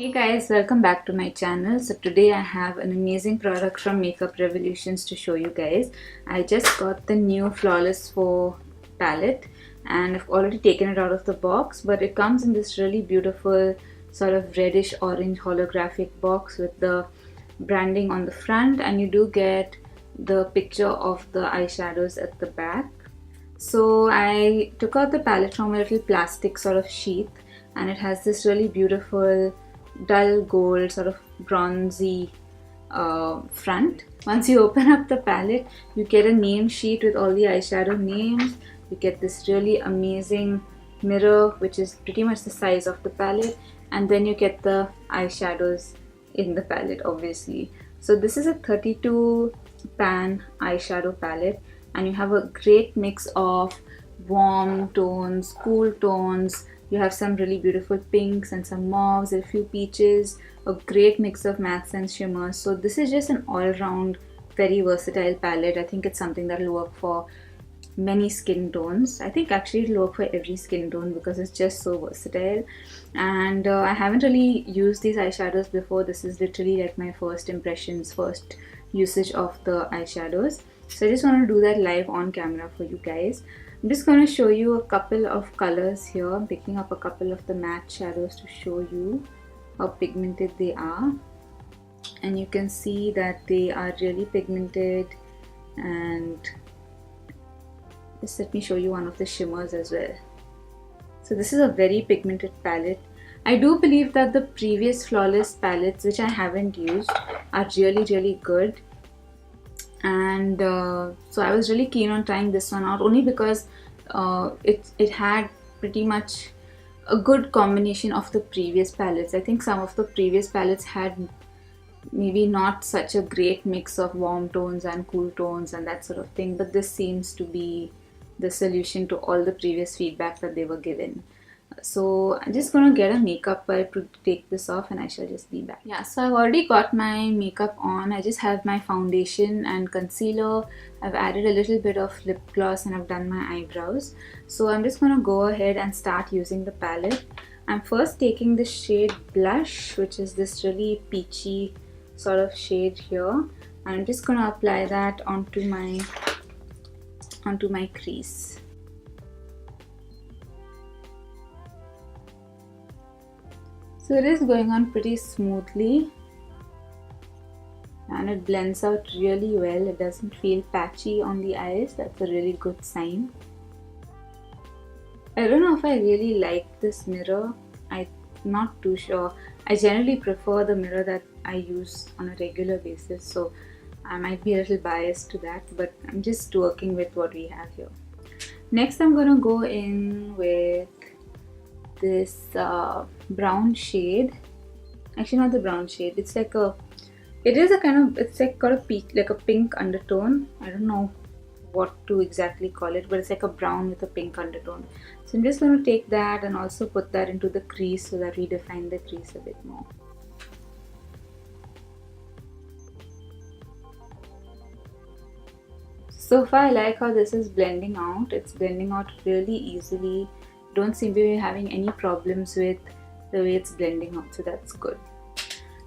Hey guys, welcome back to my channel. So today I have an amazing product from Makeup Revolutions to show you guys. I just got the new Flawless 4 palette and I've already taken it out of the box, but it comes in this really beautiful sort of reddish orange holographic box with the branding on the front, and you do get the picture of the eyeshadows at the back. So I took out the palette from a little plastic sort of sheath, and it has this really beautiful dull gold sort of bronzy front. Once you open up the palette, you get a name sheet with all the eyeshadow names. You get this really amazing mirror which is pretty much the size of the palette, and then you get the eyeshadows in the palette, obviously. So this is a 32 pan eyeshadow palette, and you have a great mix of warm tones, cool tones. You have some really beautiful pinks and some mauves, a few peaches, a great mix of mattes and shimmers. So this is just an all-round very versatile palette. I think it's something that will work for many skin tones. I think actually it'll work for every skin tone because it's just so versatile. And I haven't really used these eyeshadows before. This is literally like my first impressions, first usage of the eyeshadows. So I just want to do that live on camera for you guys. I'm just going to show you a couple of colors here. I'm picking up a couple of the matte shadows to show you how pigmented they are. And you can see that they are really pigmented. And just let me show you one of the shimmers as well. So this is a very pigmented palette. I do believe that the previous Flawless palettes, which I haven't used, are really good. And so I was really keen on trying this one out, only because it had pretty much a good combination of the previous palettes. I think some of the previous palettes had maybe not such a great mix of warm tones and cool tones and that sort of thing, but this seems to be the solution to all the previous feedback that they were given. So I'm just gonna get a makeup wipe to take this off, and I shall just be back. Yeah, so I've already got my makeup on. I just have my foundation and concealer. I've added a little bit of lip gloss and I've done my eyebrows. So I'm just gonna go ahead and start using the palette. I'm first taking the shade Blush, which is this really peachy sort of shade here. And I'm just gonna apply that onto my crease. So it is going on pretty smoothly and it blends out really well. It doesn't feel patchy on the eyes. That's a really good sign. I don't know if I really like this mirror. I'm not too sure. I generally prefer the mirror that I use on a regular basis, so I might be a little biased to that, but I'm just working with what we have here. Next I'm going to go in with this brown shade. Actually not the brown shade, it's like a, it is a kind of, it's like got a peach, like a pink undertone. I don't know what to exactly call it, but it's like a brown with a pink undertone. So I'm just going to take that and also put that into the crease so that we define the crease a bit more. So far I like how this is blending out. It's blending out really easily. Don't seem to be having any problems with the way it's blending out, so that's good.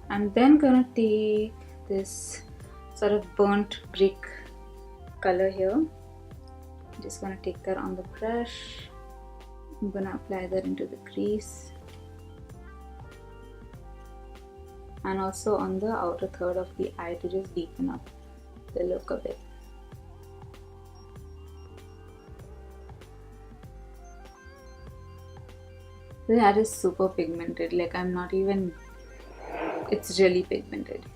I'm then gonna take this sort of burnt brick color here. I'm just gonna take that on the brush. I'm gonna apply that into the crease and also on the outer third of the eye to just deepen up the look a bit. That is super pigmented, like I'm not even, it's really pigmented.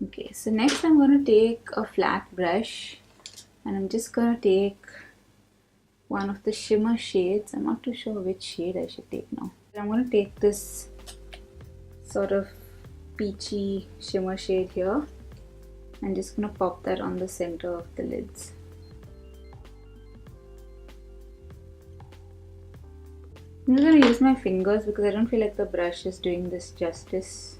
Okay, so next I'm going to take a flat brush and I'm just going to take one of the shimmer shades. I'm not too sure which shade I should take now. I'm going to take this sort of peachy shimmer shade here. I'm just going to pop that on the center of the lids. I'm just going to use my fingers because I don't feel like the brush is doing this justice.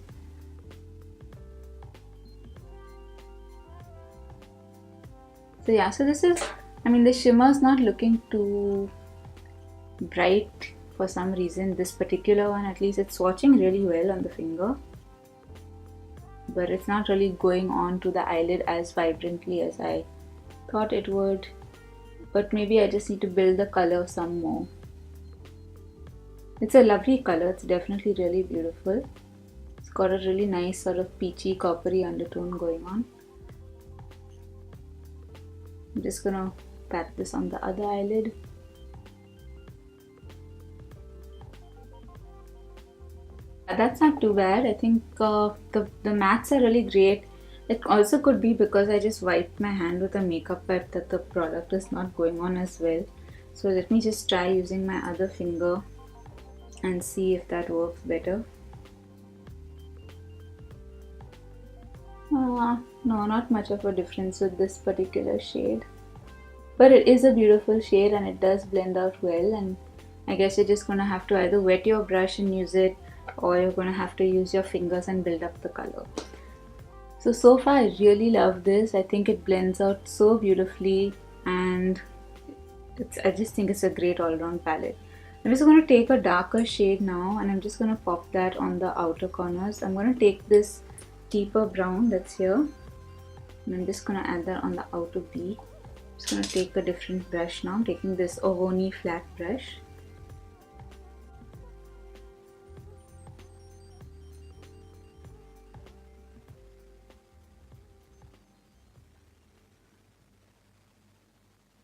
So yeah, so this is I mean, the shimmer is not looking too bright for some reason. This particular one, at least, it's swatching really well on the finger, but it's not really going on to the eyelid as vibrantly as I thought it would. But maybe I just need to build the color some more. It's a lovely color. It's definitely really beautiful. It's got a really nice sort of peachy coppery undertone going on. I'm just gonna pat this on the other eyelid. That's not too bad. I think the mattes are really great. It also could be because I just wiped my hand with a makeup pad that the product is not going on as well. So let me just try using my other finger and see if that works better. No, not much of a difference with this particular shade. But it is a beautiful shade and it does blend out well, and I guess you're just gonna have to either wet your brush and use it, or you're gonna have to use your fingers and build up the color. So far I really love this. I think it blends out so beautifully, and I just think it's a great all-around palette. I'm just going to take a darker shade now and I'm just going to pop that on the outer corners. I'm going to take this deeper brown that's here and I'm just going to add that on the outer V. I'm just going to take a different brush now. I'm taking this Ovoni flat brush.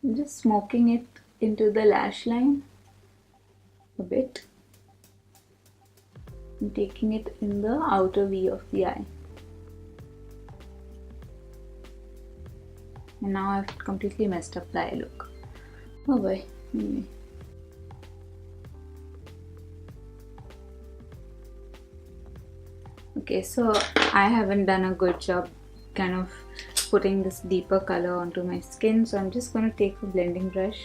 I'm just smoking it into the lash line a bit. I'm taking it in the outer V of the eye. And now I've completely messed up the eye look. Oh boy. Anyway. Okay, so I haven't done a good job kind of putting this deeper color onto my skin, so I'm just going to take a blending brush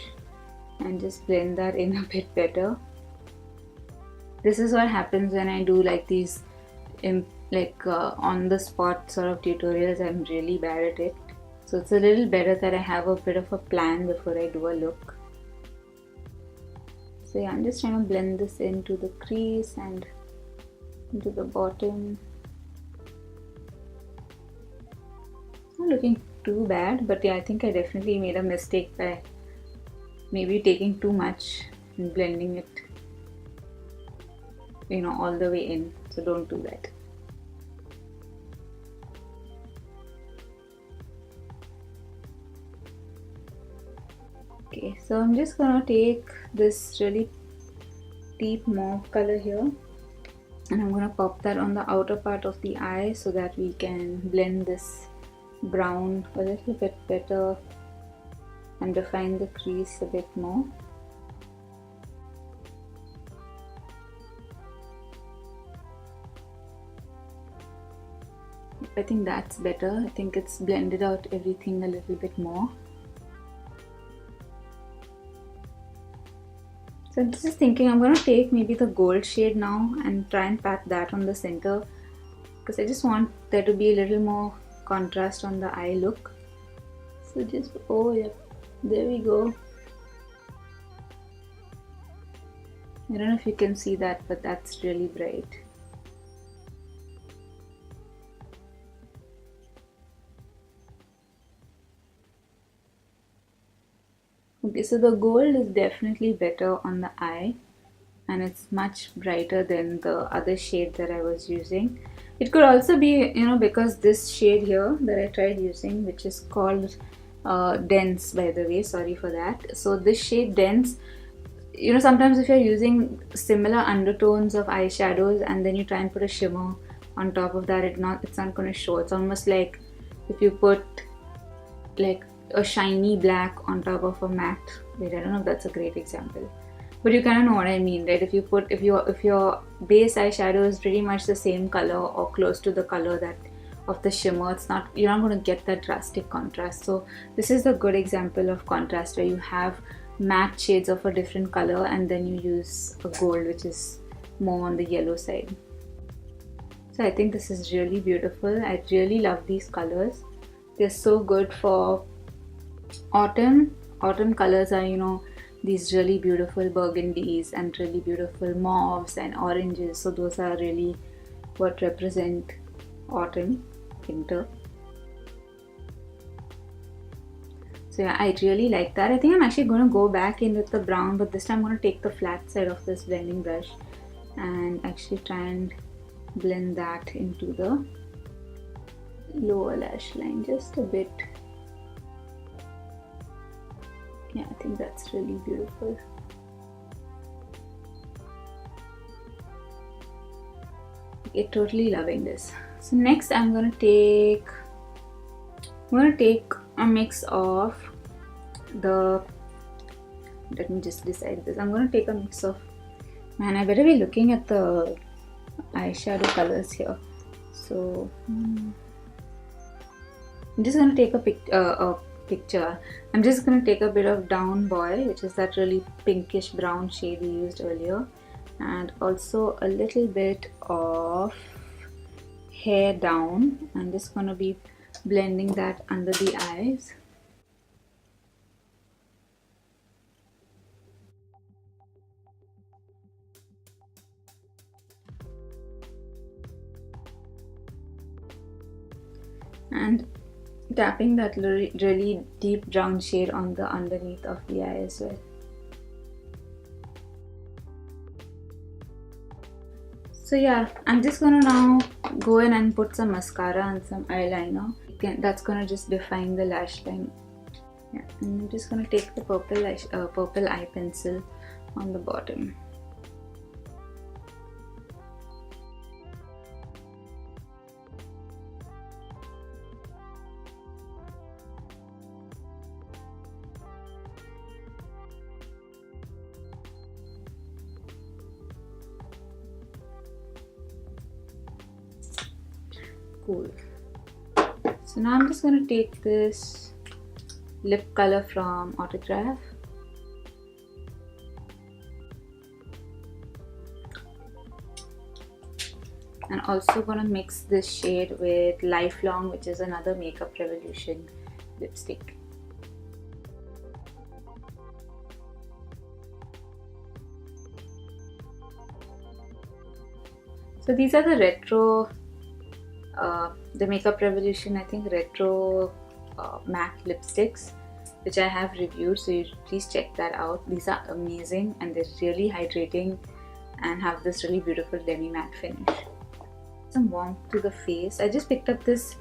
and just blend that in a bit better. This is what happens when I do like these on the spot sort of tutorials. I'm really bad at it, so it's a little better that I have a bit of a plan before I do a look. So yeah, I'm just trying to blend this into the crease and into the bottom. Not looking too bad, but yeah, I think I definitely made a mistake by maybe taking too much and blending it, all the way in. So don't do that. Okay, so I'm just gonna take this really deep mauve color here and I'm gonna pop that on the outer part of the eye so that we can blend this brown a little bit better and define the crease a bit more. I think that's better. I think it's blended out everything a little bit more. So I'm just thinking I'm going to take maybe the gold shade now and try and pat that on the center, because I just want there to be a little more contrast on the eye look. So just, oh yeah, there we go. I don't know if you can see that, but that's really bright. Okay, so the gold is definitely better on the eye and it's much brighter than the other shade that I was using. It could also be, because this shade here that I tried using, which is called Dense, by the way, sorry for that. So this shade Dense, sometimes if you're using similar undertones of eyeshadows and then you try and put a shimmer on top of that, it's not going to show. It's almost like if you put like a shiny black on top of a matte. Wait, I don't know if that's a great example, but you kind of know what I mean, right? If your base eyeshadow is pretty much the same color or close to the color that of the shimmer, you're not going to get that drastic contrast. So this is a good example of contrast where you have matte shades of a different color and then you use a gold which is more on the yellow side. So I think this is really beautiful. I really love these colors. They're so good for autumn autumn colors are, you know, these really beautiful burgundies and really beautiful mauves and oranges. So those are really what represent autumn, winter. So yeah, I really like that. I think I'm actually going to go back in with the brown, but this time I'm going to take the flat side of this blending brush and actually try and blend that into the lower lash line just a bit. Yeah, I think that's really beautiful. Okay, totally loving this. So next I'm going to take a mix of the, let me just decide this. I'm going to take a mix of, man, I better be looking at the eyeshadow colors here. So I'm just going to take a picture. I'm just going to take a bit of Down Boy, which is that really pinkish brown shade we used earlier, and also a little bit of Hair Down. I'm just going to be blending that under the eyes. And tapping that really deep brown shade on the underneath of the eye as well. So yeah, I'm just gonna now go in and put some mascara and some eyeliner. That's gonna just define the lash line. Yeah, and I'm just gonna take the purple eye pencil on the bottom. Cool. So now I'm just going to take this lip color from Autograph. And also going to mix this shade with Lifelong, which is another Makeup Revolution lipstick. So these are the retro the Makeup Revolution, I think, retro matte lipsticks, which I have reviewed, so you please check that out. These are amazing and they're really hydrating and have this really beautiful demi matte finish. Some warmth to the face. I just picked up this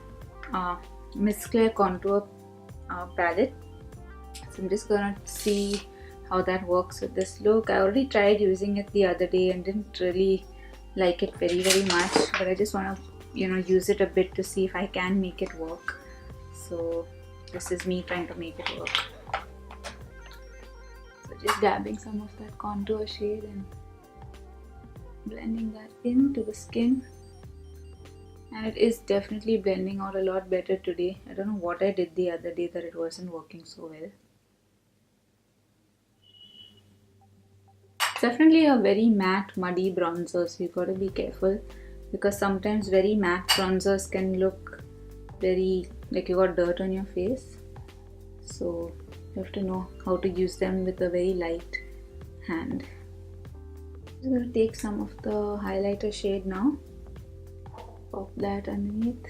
Miss Clair Contour palette, so I'm just gonna see how that works with this look. I already tried using it the other day and didn't really like it very much, but I just want to, you know, use it a bit to see if I can make it work. So this is me trying to make it work. So just dabbing some of that contour shade and blending that into the skin. And it is definitely blending out a lot better today. I don't know what I did the other day that it wasn't working so well. It's definitely a very matte, muddy bronzer, so you gotta be careful, because sometimes very matte bronzers can look very like you got dirt on your face. So you have to know how to use them with a very light hand. I'm just gonna take some of the highlighter shade now. Pop that underneath.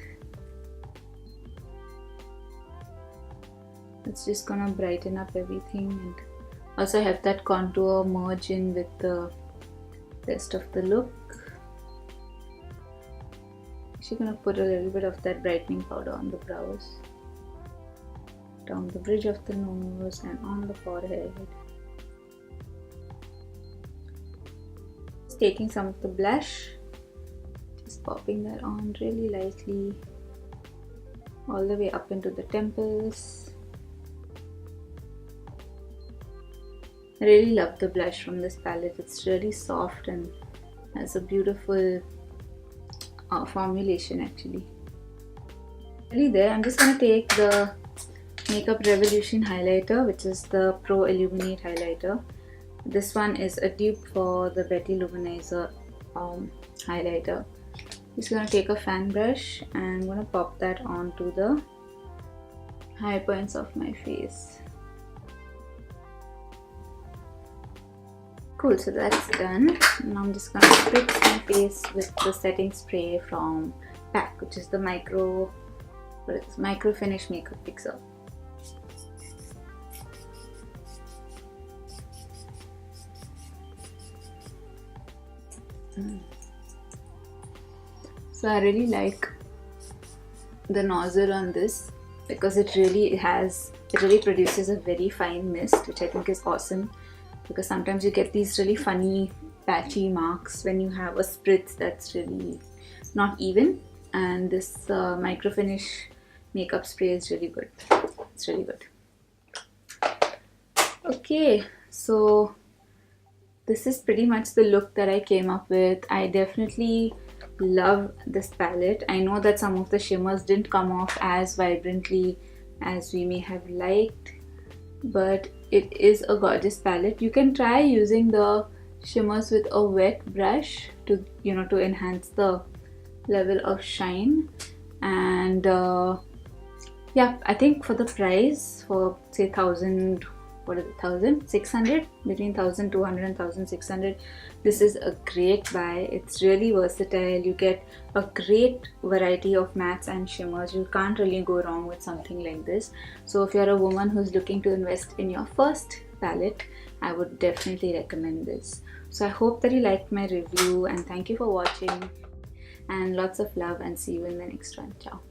It's just gonna brighten up everything and also have that contour merge in with the rest of the look. Actually gonna put a little bit of that brightening powder on the brows, down the bridge of the nose and on the forehead. Just taking some of the blush, just popping that on really lightly all the way up into the temples. I really love the blush from this palette. It's really soft and has a beautiful formulation actually. Really there, I'm just going to take the Makeup Revolution highlighter, which is the Pro Illuminate highlighter. This one is a dupe for the Betty Luminizer highlighter. Just going to take a fan brush and I'm going to pop that onto the high points of my face. Cool, so that's done. Now I'm just gonna spritz my face with the setting spray from PAC, which is the micro finish makeup fixer. So I really like the nozzle on this because it really produces a very fine mist, which I think is awesome, because sometimes you get these really funny patchy marks when you have a spritz that's really not even, and this micro finish makeup spray is really good. It's really good. Okay, so this is pretty much the look that I came up with. I definitely love this palette. I know that some of the shimmers didn't come off as vibrantly as we may have liked, but it is a gorgeous palette. You can try using the shimmers with a wet brush to enhance the level of shine. And yeah, I think for the price, for say 1,600, between 1,200 and 1,600, this is a great buy. It's really versatile. You get a great variety of mattes and shimmers. You can't really go wrong with something like this. So if you're a woman who's looking to invest in your first palette, I would definitely recommend this. So I hope that you liked my review, and thank you for watching, and lots of love, and see you in the next one. Ciao.